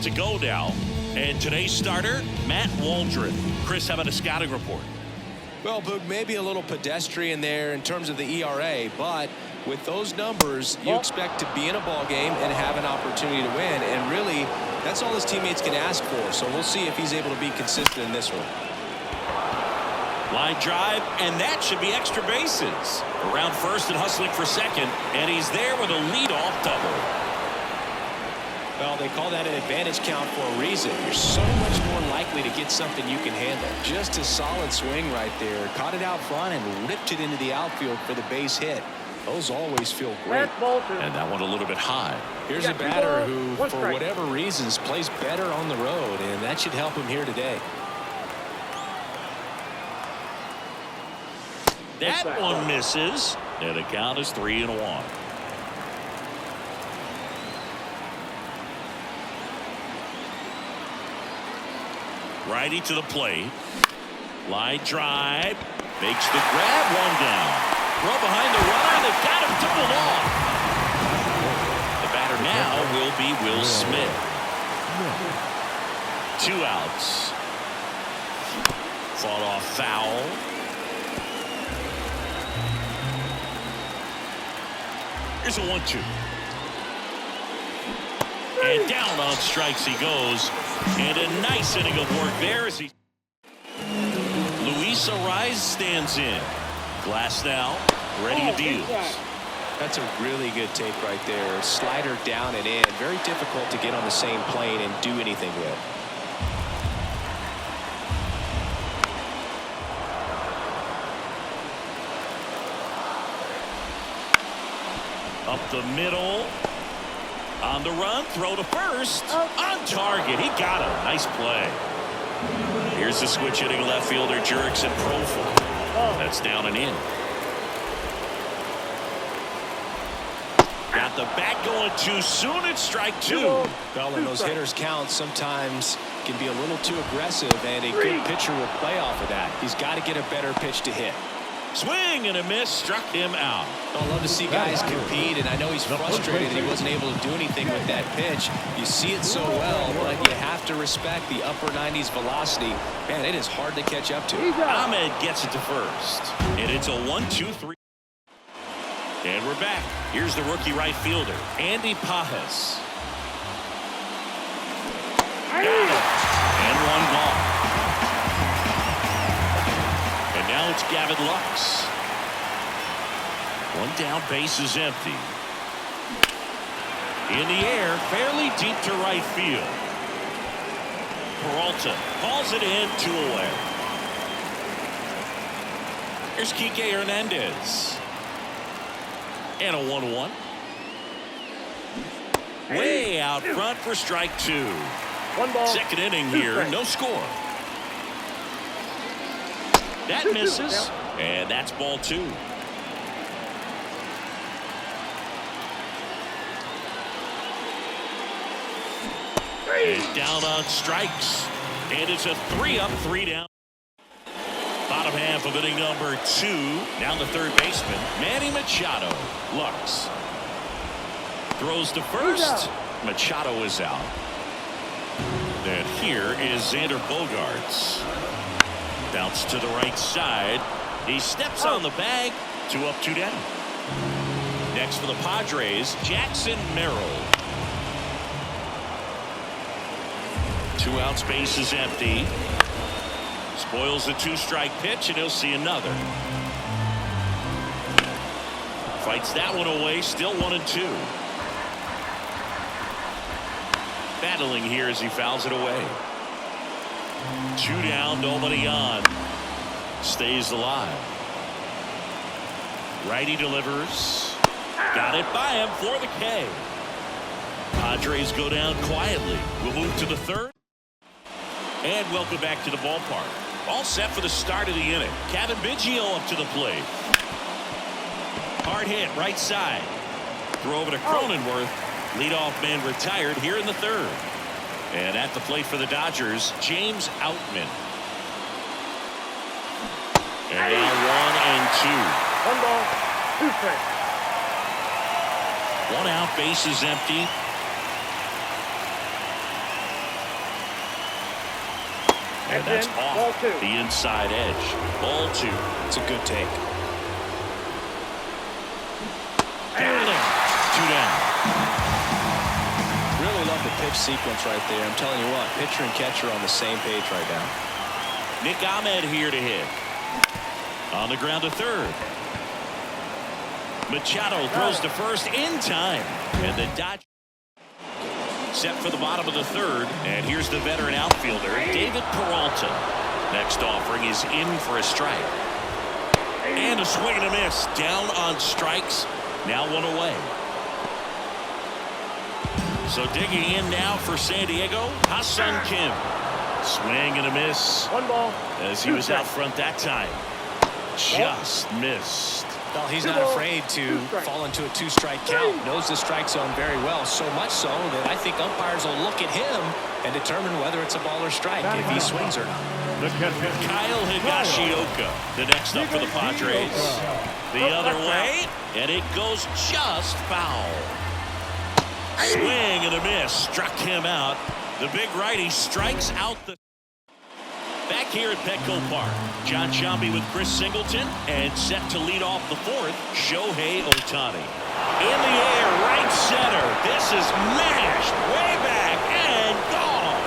left to go now. And today's starter, Matt Waldron. Chris, how about a scouting report? Well, Boog, maybe a little pedestrian there in terms of the ERA, but with those numbers, you expect to be in a ball game and have an opportunity to win. And really, that's all his teammates can ask for. So we'll see if he's able to be consistent in this one. Line drive, and that should be extra bases. Around first and hustling for second, and he's there with a leadoff double. Well, they call that an advantage count for a reason. You're so much more likely to get something you can handle. Just a solid swing right there. Caught it out front and ripped it into the outfield for the base hit. Those always feel great. And that one a little bit high. Here's a batter who, for whatever reasons, plays better on the road, and that should help him here today. That one misses, and the count is 3-1. Righty to the plate. Line drive. Makes the grab, one down. Throw behind the runner. They've got him doubled off. The batter now will be Will Smith. 2 outs. Fought off foul. Here's a 1-2. And down on strikes he goes. And a nice inning of work there as he. Luis Ariz stands in. Glass now, ready to deal. That's a really good take right there. Slider down and in. Very difficult to get on the same plane and do anything with. Up the middle. On the run, throw to first. On target, he got him. Nice play. Here's the switch hitting left fielder Jurickson Profile. That's down and in. Got the bat going too soon. It's strike 2. Well, and those hitters count sometimes can be a little too aggressive, and a good pitcher will play off of that. He's got to get a better pitch to hit. Swing and a miss, struck him out. I love to see guys compete, and I know he's frustrated that he wasn't able to do anything with that pitch. You see it so well, but you have to respect the upper 90s velocity. Man, it is hard to catch up to. Ahmed gets it to first, and it's a 1-2-3. And we're back. Here's the rookie right fielder, Andy Pajes. Got it. And one gone. And now it's Gavin Lux. One down, base is empty. In the air, fairly deep to right field. Peralta calls it in, 2 away. Here's Kike Hernandez. And a 1-1. Way out front for strike 2. 1 ball. Second inning here, no score. That misses, and that's ball 2. And down on strikes, and it's a 3-up, 3 down. Bottom half of inning number 2. Down the third baseman, Manny Machado. Lux throws to first. Machado is out. And here is Xander Bogaerts. Bounce to the right side. He steps on the bag. 2 up, 2 down. Next for the Padres, Jackson Merrill. 2 outs, base is empty. Spoils the 2-strike pitch, and he'll see another. Fights that one away, still 1-2. Battling here as he fouls it away. 2 down, nobody on. Stays alive. Righty delivers. Got it by him for the K. Padres go down quietly. We'll move to the third. And welcome back to the ballpark. All set for the start of the inning. Kevin Biggio up to the plate. Hard hit, right side. Throw over to Cronenworth. Leadoff man retired here in the third. And at the plate for the Dodgers, James Outman. And now 1 and 2. 1 ball, 2 strikes. 1 out, base is empty. And that's Ball off two. the inside edge. Ball 2. It's a good take. Got him. 2 down. Really love the pitch sequence right there. I'm telling you what, pitcher and catcher on the same page right now. Nick Ahmed here to hit. On the ground to third. Machado throws to first in time. And the Dodgers set for the bottom of the third. And here's the veteran outfielder, David Peralta. Next offering is in for a strike. And a swing and a miss. Down on strikes. Now 1 away. So digging in now for San Diego, Ha-Seong Kim. Swing and a miss. 1 ball. As he was out front that time. Just missed. Well, he's not afraid to fall into a 2-strike count. Knows the strike zone very well, so much so that I think umpires will look at him and determine whether it's a ball or strike if he swings or not. Kyle Higashioka, the next up for the Padres. The other way, and it goes just foul. Swing and a miss. Struck him out. The big righty strikes out the... Back here at Petco Park, John Sciambi with Chris Singleton, and set to lead off the 4th, Shohei Ohtani. In the air, right center. This is mashed way back and gone.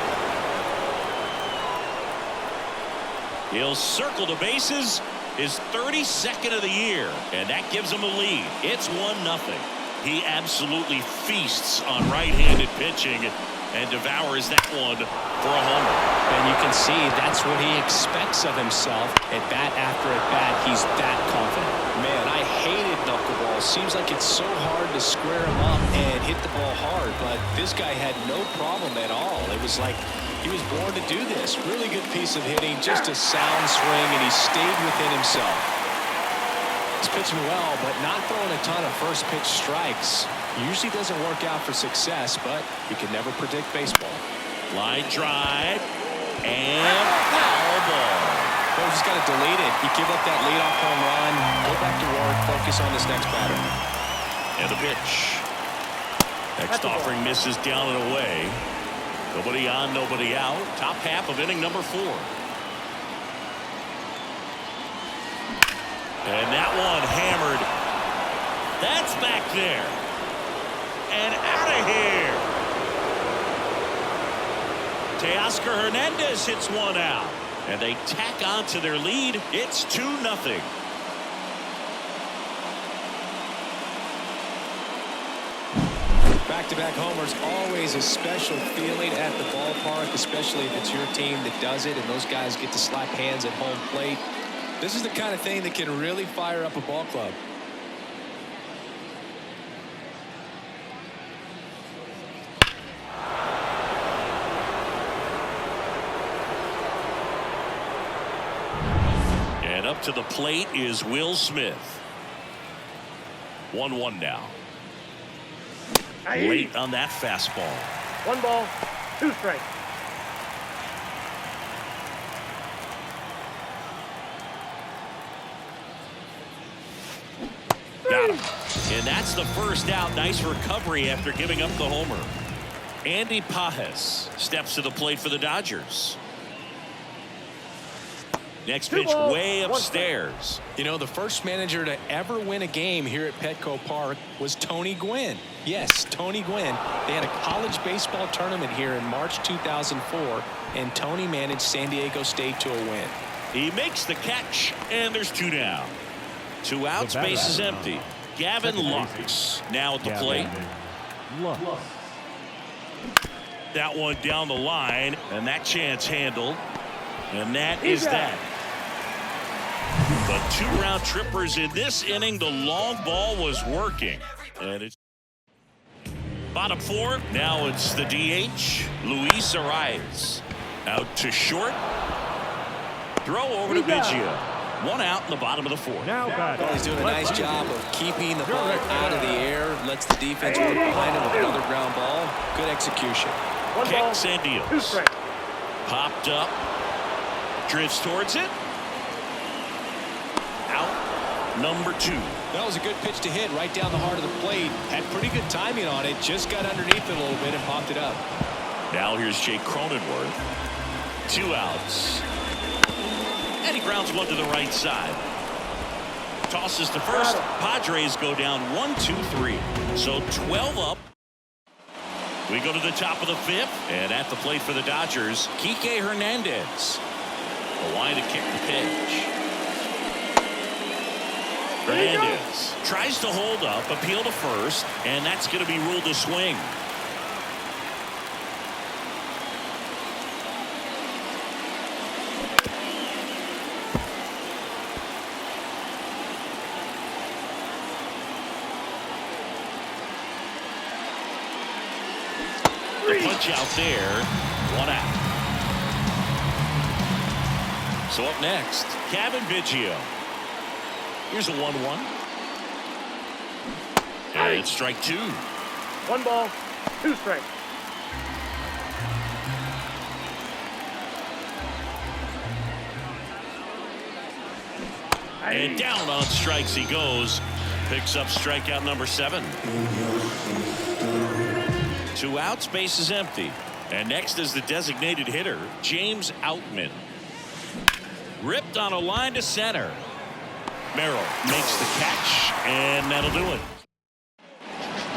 He'll circle the bases, his 32nd of the year, and that gives him a lead. It's 1-0. He absolutely feasts on right-handed pitching and devours that one for a homer. And you can see that's what he expects of himself. At bat after at bat, he's that confident. Man, I hated knuckleballs. Seems like it's so hard to square him up and hit the ball hard, but this guy had no problem at all. It was like he was born to do this. Really good piece of hitting, just a sound swing, and he stayed within himself. He's pitching well, but not throwing a ton of first pitch strikes. Usually doesn't work out for success, but you can never predict baseball. Line drive and foul ball. Well, he's got to delete it. You give up that leadoff home run, go back to work, focus on this next batter. And the pitch. Next offering misses down and away. Nobody on, nobody out. Top half of inning number 4. And that one hammered. That's back there. And out of here. Teoscar Hernandez hits one out. And they tack on to their lead. It's 2-0. Back-to-back homers, always a special feeling at the ballpark, especially if it's your team that does it and those guys get to slap hands at home plate. This is the kind of thing that can really fire up a ball club. And up to the plate is Will Smith. 1-1 now. Late on that fastball. 1 ball, 2 strikes. Got him. And that's the first out. Nice recovery after giving up the homer. Andy Pages steps to the plate for the Dodgers. Next pitch way upstairs. You know, the first manager to ever win a game here at Petco Park was Tony Gwynn. Yes, Tony Gwynn. They had a college baseball tournament here in March 2004, and Tony managed San Diego State to a win. He makes the catch, and there's 2 down. 2 outs, base is empty. Gavin Lux now at the plate. That one down the line, and that chance handled. And that is that. The 2 round trippers in this inning. The long ball was working. And it's bottom 4. Now it's the DH, Luis Arias. Out to short. Throw over to Biggio. 1 out in the bottom of the 4th. Well, he's doing a nice job of keeping the ball out of the air. Lets the defense work behind him with another ground ball. Good execution. Kicks and deals. Popped up. Drifts towards it. Out. Number 2. That was a good pitch to hit right down the heart of the plate. Had pretty good timing on it. Just got underneath it a little bit and popped it up. Now here's Jake Cronenworth. 2 outs. And he grounds one to the right side. Tosses to first. Padres go down 1-2-3. So 12 up. We go to the top of the 5th. And at the plate for the Dodgers, Kike Hernandez. The line to kick the pitch. Hernandez tries to hold up, appeal to first, and that's going to be ruled a swing. The punch out there, 1 out. So up next, Kevin Biggio. Here's a 1-1. And it's strike 2. 1 ball, 2 strikes. And down on strikes he goes. Picks up strikeout number 7. 2 outs, base is empty. And next is the designated hitter, James Outman. Ripped on a line to center. Merrill makes the catch, and that'll do it.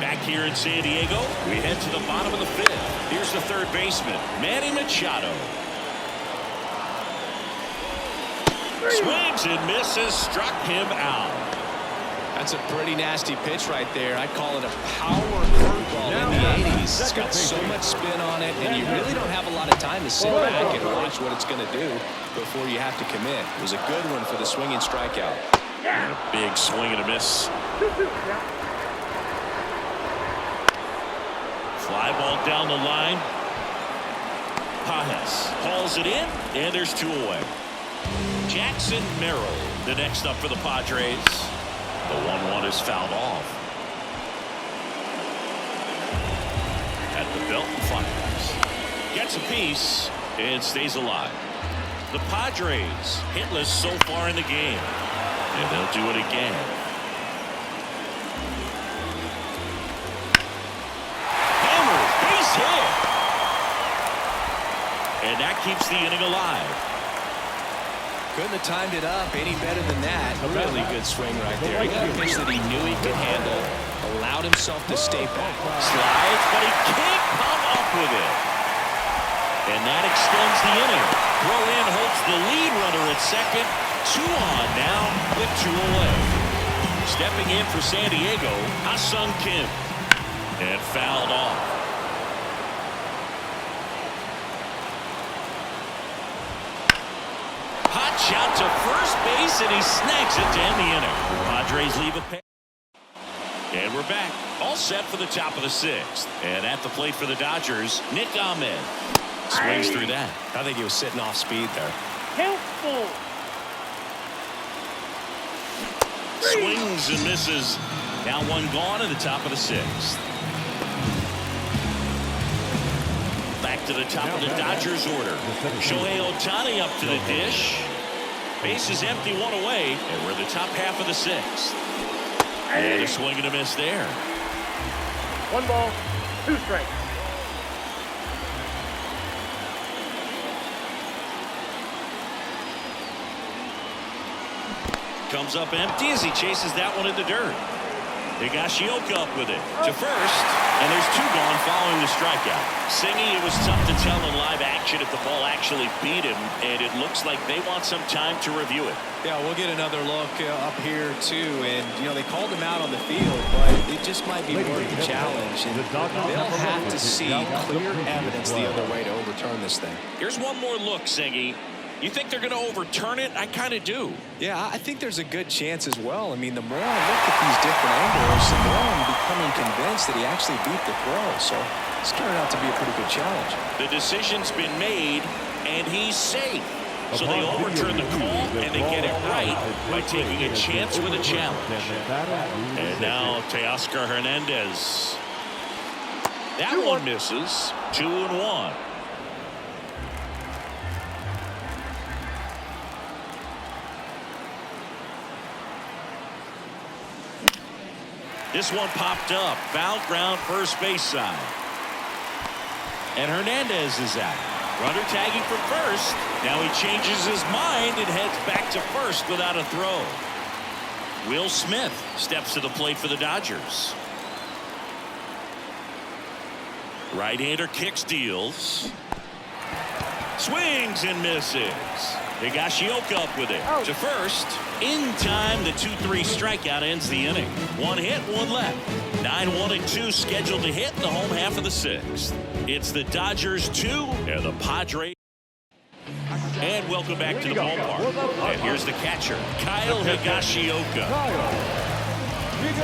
Back here in San Diego, we head to the bottom of the 5th. Here's the third baseman, Manny Machado. Swings and misses, struck him out. That's a pretty nasty pitch right there. I call it a power curveball in the 80s. It's got so much spin on it, and you really don't have a lot of time to sit back and watch what it's going to do before you have to commit. It was a good one for the swinging strikeout. And a big swing and a miss. Fly ball down the line. Pajas hauls it in, and there's 2 away. Jackson Merrill, the next up for the Padres. The 1-1 is fouled off. At the belt and fires. Gets a piece and stays alive. The Padres hitless so far in the game. And they'll do it again. Hammer, base hit. And that keeps the inning alive. Couldn't have timed it up any better than that. A really good swing right there. He got a pitch that he knew he could handle. Allowed himself to stay back. Slides, but he can't come up with it. And that extends the inning. Throw in holds the lead runner at second. 2 on now with 2 away. Stepping in for San Diego, Ha-Sung Kim. And fouled off. Hot shot to first base, and he snags it to end the inning. Padres leave a pair. And we're back. All set for the top of the 6th. And at the plate for the Dodgers, Nick Ahmed. Swings through that. I think he was sitting off speed there. Helpful. Swings and misses. Now 1 gone in the top of the 6th. Back to the top of the Dodgers order. Shohei Ohtani up to the dish. Base is empty, 1 away. And we're in the top half of the 6th. And a swing and a miss there. 1 ball, 2 strikes. Comes up empty as he chases that one in the dirt. Higashioka up with it to first, and there's 2 gone following the strikeout. Singy, it was tough to tell in live action if the ball actually beat him, and it looks like they want some time to review it. Yeah, we'll get another look up here too, and they called him out on the field, but it just might be worth the challenge, and they'll have to see clear evidence the other way to overturn this thing. Here's one more look, Singy. You think they're going to overturn it? I kind of do. Yeah, I think there's a good chance as well. I mean, the more I look at these different angles, the more I'm becoming convinced that he actually beat the throw. So it's turned out to be a pretty good challenge. The decision's been made, and he's safe. So they overturn the call, and they get it right by taking a chance with a challenge. And now Teoscar Hernandez. That one misses. 2-1. This one popped up. Foul ground first base side. And Hernandez is out. Runner tagging from first. Now he changes his mind and heads back to first without a throw. Will Smith steps to the plate for the Dodgers. Right-hander kicks, deals. Swings and misses. Higashioka up with it. To first. In time, the 2-3 strikeout ends the inning. One hit, one left. 9-1-2 scheduled to hit in the home half of the sixth. It's the Dodgers 2 and the Padres. And welcome back to the ballpark. And here's the catcher, Kyle Higashioka.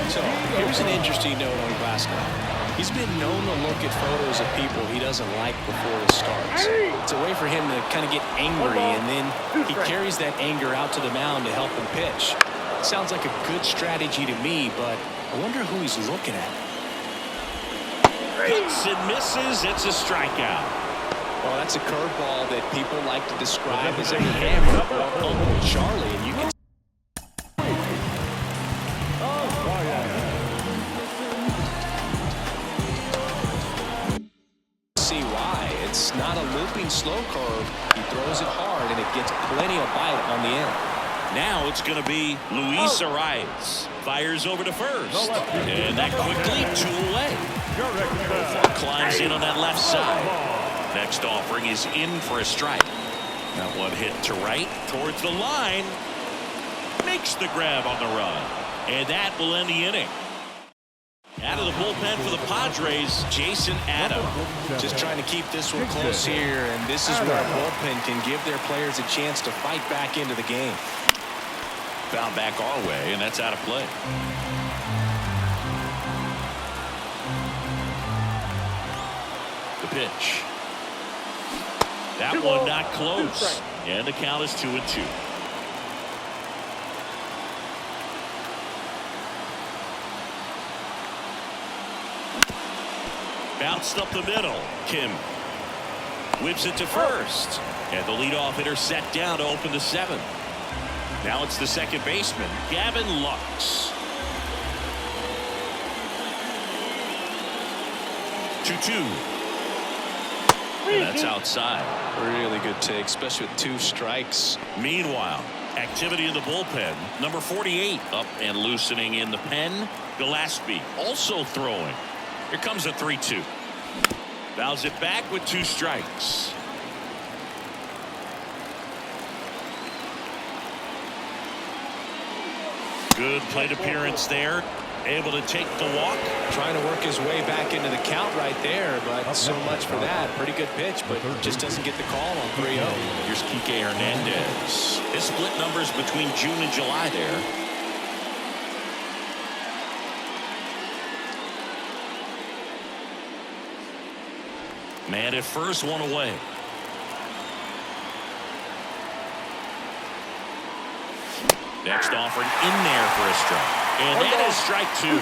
So here's an interesting note on Glasnow. He's been known to look at photos of people he doesn't like before he starts. It's a way for him to kind of get angry, and then he carries that anger out to the mound to help him pitch. It sounds like a good strategy to me, but I wonder who he's looking at. Hits and misses. It's a strikeout. Well, that's a curveball that people like to describe as a hammer. Uncle Charlie, and you can see why. It's not a looping slow curve. He throws it hard, and it gets plenty of bite on the end. Now it's going to be Luis Arias. Fires over to first. And that quickly 2 away. Climbs in on that left side. Next offering is in for a strike. That one hit to right towards the line. Makes the grab on the run. And that will end the inning. Out of the bullpen for the Padres, Jason Adam. Just trying to keep this one close here, and this is where a bullpen can give their players a chance to fight back into the game. Found back our way, and that's out of play. The pitch. That one not close. And the count is 2-2. Bounced up the middle. Kim whips it to first. And the leadoff hitter set down to open the 7th. Now it's the second baseman, Gavin Lux. 2-2. And that's outside. Really good take, especially with 2 strikes. Meanwhile, activity in the bullpen. Number 48 up and loosening in the pen. Gillespie also throwing. Here comes a 3-2. Fouls it back with 2 strikes. Good plate appearance there. Able to take the walk. Trying to work his way back into the count right there, but so much for that. Pretty good pitch, but just doesn't get the call on 3-0. Here's Kike Hernandez. His split numbers between June and July there. Man at first, 1 away. Next offering in there for a strike. And that is strike 2.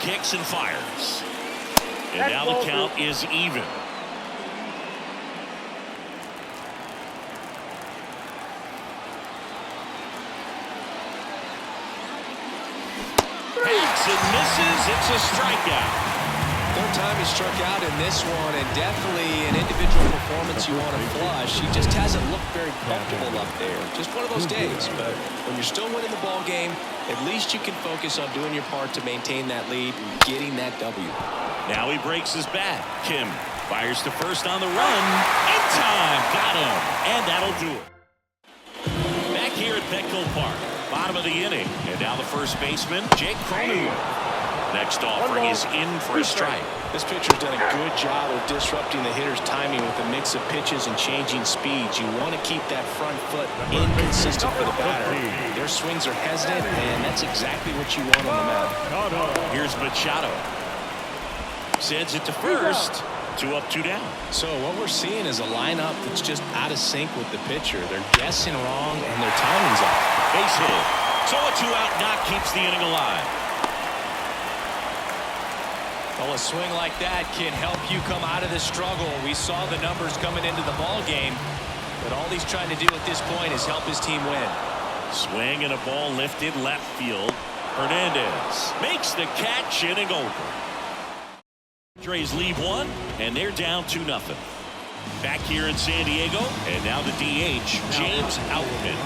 Kicks and fires. And now the count is even. Hacks and misses. It's a strikeout. Third time he struck out in this one, and definitely an individual performance you want to flush. He just hasn't looked very comfortable up there. Just one of those days. But when you're still winning the ball game, at least you can focus on doing your part to maintain that lead and getting that W. Now he breaks his bat. Kim fires to first on the run. In time. Got him. And that'll do it. Back here at Petco Park. Bottom of the inning. And now the first baseman, Jake Cronenworth. Next offering is in for a strike. This pitcher's done a good job of disrupting the hitter's timing with a mix of pitches and changing speeds. You want to keep that front foot inconsistent for the batter. Their swings are hesitant, and that's exactly what you want on the mound. Here's Machado. Sends it to first. 2 up, 2 down. So what we're seeing is a lineup that's just out of sync with the pitcher. They're guessing wrong, and their timing's off. Base hit. So a 2-out knock keeps the inning alive. Well, a swing like that can help you come out of this struggle. We saw the numbers coming into the ball game, but all he's trying to do at this point is help his team win. Swing and a ball lifted left field. Hernandez makes the catch, inning over. Padres leave one, and they're down 2-0. Back here in San Diego, and now the DH, James Outman.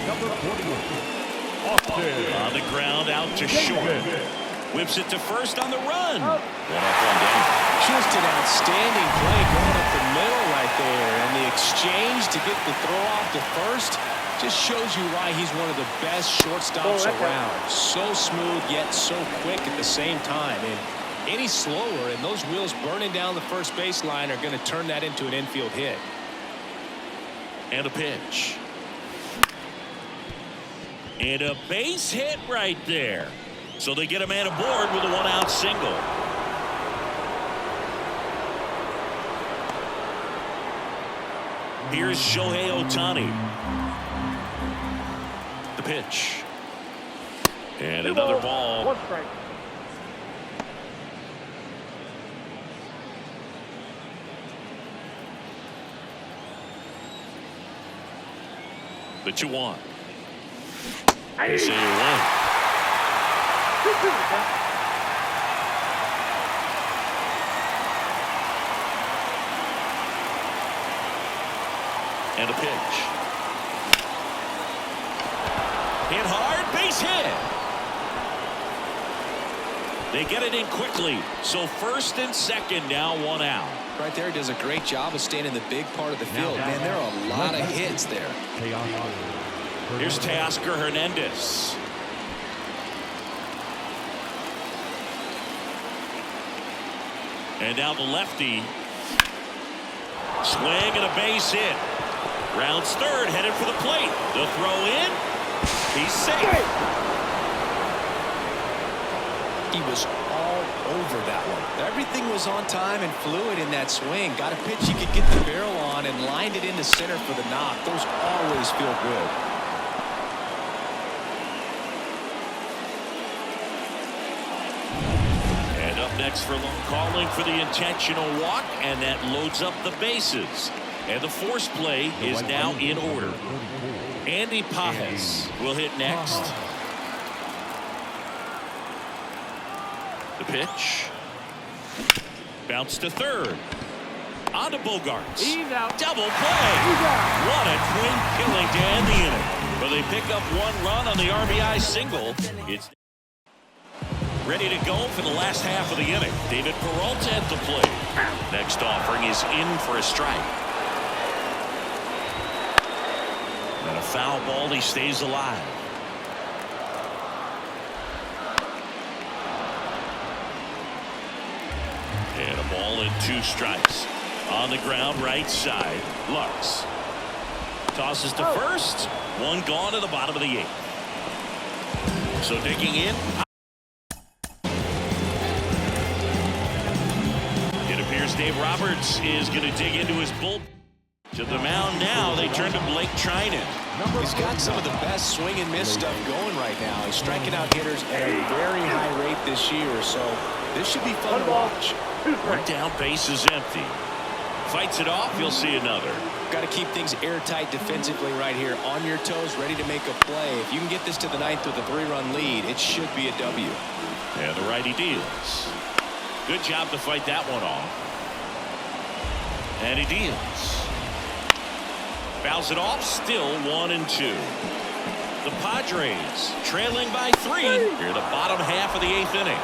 Number 41, Austin. On the ground, out to short. Whips it to first on the run. 1 up, 1 down. Just an outstanding play going up the middle right there. And the exchange to get the throw off to first just shows you why he's one of the best shortstops around. So smooth, yet so quick at the same time. And any slower, and those wheels burning down the first baseline are going to turn that into an infield hit. And a pitch. And a base hit right there. So they get a man aboard with a 1-out single. Here's Shohei Ohtani. The pitch. And another ball. 1 strike. The 2-1. They say you win. And a pitch. Hit hard, base hit. They get it in quickly. So first and second, now 1 out. Right there, he does a great job of staying in the big part of the field. Man, there are a lot of hits there. Here's Teoscar Hernandez. And now the lefty. Swing and a base hit. Rounds third, headed for the plate. The throw in. He's safe. He was all over that one. Everything was on time and fluid in that swing. Got a pitch he could get the barrel on and lined it into center for the knock. Those always feel good. And up next for calling for the intentional walk, and that loads up the bases. And the force play is now in order. Andy Pajes will hit next. The pitch. Bounce to third. On to Bogarts. He's out. Double play. What a twin killing to end the inning. But they pick up 1 run on the RBI single. It's ready to go for the last half of the inning. David Peralta at the plate. Next offering is in for a strike. And a foul ball, he stays alive. And a ball and 2 strikes. On the ground, right side. Lux tosses to first. 1 gone to the bottom of the 8th. So digging in. It appears Dave Roberts is going to dig into his bullpen. To the mound now, they turn to Blake Trinan. He's got some of the best swing and miss stuff going right now. He's striking out hitters at a very high rate this year, so this should be fun to watch. 1 down, base is empty. Fights it off, you'll see another. Got to keep things airtight defensively right here. On your toes, ready to make a play. If you can get this to the 9th with a 3-run lead, it should be a W. And the righty deals. Good job to fight that one off. And he deals. Fouls it off, still 1 and 2. The Padres trailing by 3 here the bottom half of the 8th inning.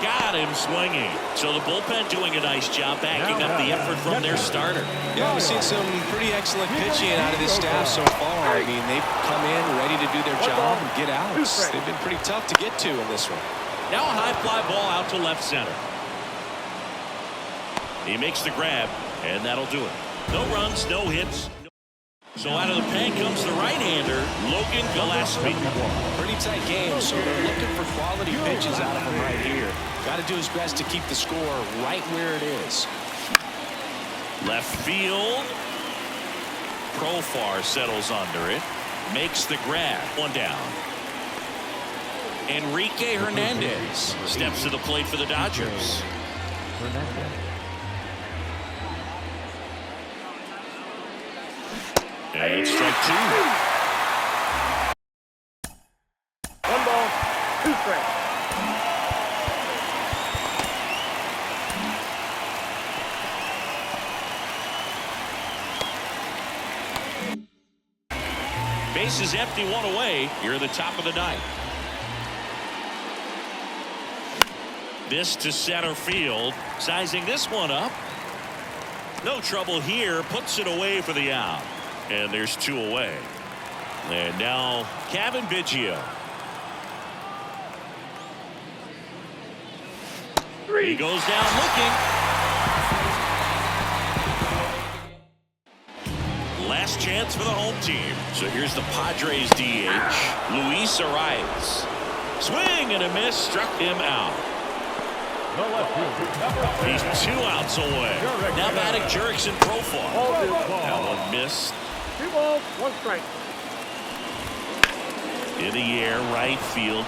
Got him swinging. So the bullpen doing a nice job backing up the effort from their starter. Yeah, we've seen some pretty excellent pitching out of this staff so far. I mean, they've come in ready to do their job and get outs. They've been pretty tough to get to in this one. Now a high fly ball out to left center. He makes the grab, and that'll do it. No runs, no hits. So out of the pen comes the right-hander, Logan Gillespie. Pretty tight game, so they're looking for quality pitches out of him right here. Got to do his best to keep the score right where it is. Left field. Profar settles under it. Makes the grab. 1 down. Enrique Hernandez steps to the plate for the Dodgers. And it's strike 2. 1 ball, 2 strikes. Base is empty, 1 away. Here at the top of the ninth. This to center field. Sizing this one up. No trouble here. Puts it away for the out. And there's 2 away. And now Kevin Biggio. He goes down looking. Last chance for the home team. So here's the Padres DH, Luis Arias. Swing and a miss, struck him out. The left fielder. He's 2 outs away. Now batting Jurickson Profar. That one missed. 2 balls, 1 strike. In the air, right field.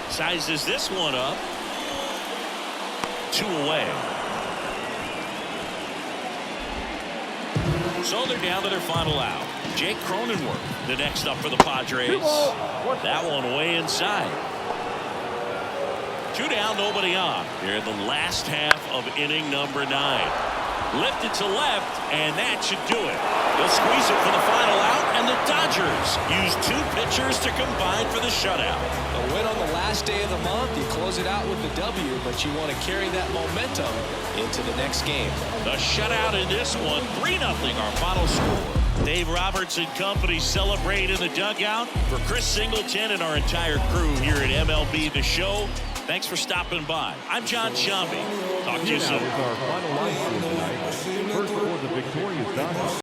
Sizes this one up. 2 away. So they're down to their final out. Jake Cronenworth, the next up for the Padres. 2 balls, 1 strike. That one way inside. 2 down, nobody on. Here in the last half of inning number 9. Lifted to left, and that should do it. They'll squeeze it for the final out, and the Dodgers use 2 pitchers to combine for the shutout. A win on the last day of the month. You close it out with the W, but you want to carry that momentum into the next game. The shutout in this one, 3-0 our final score. Dave Roberts and company celebrate in the dugout. For Chris Singleton and our entire crew here at MLB The Show, thanks for stopping by. I'm John Shambi. Talk to you soon. That was our final line for tonight. First for the victorious Dodgers.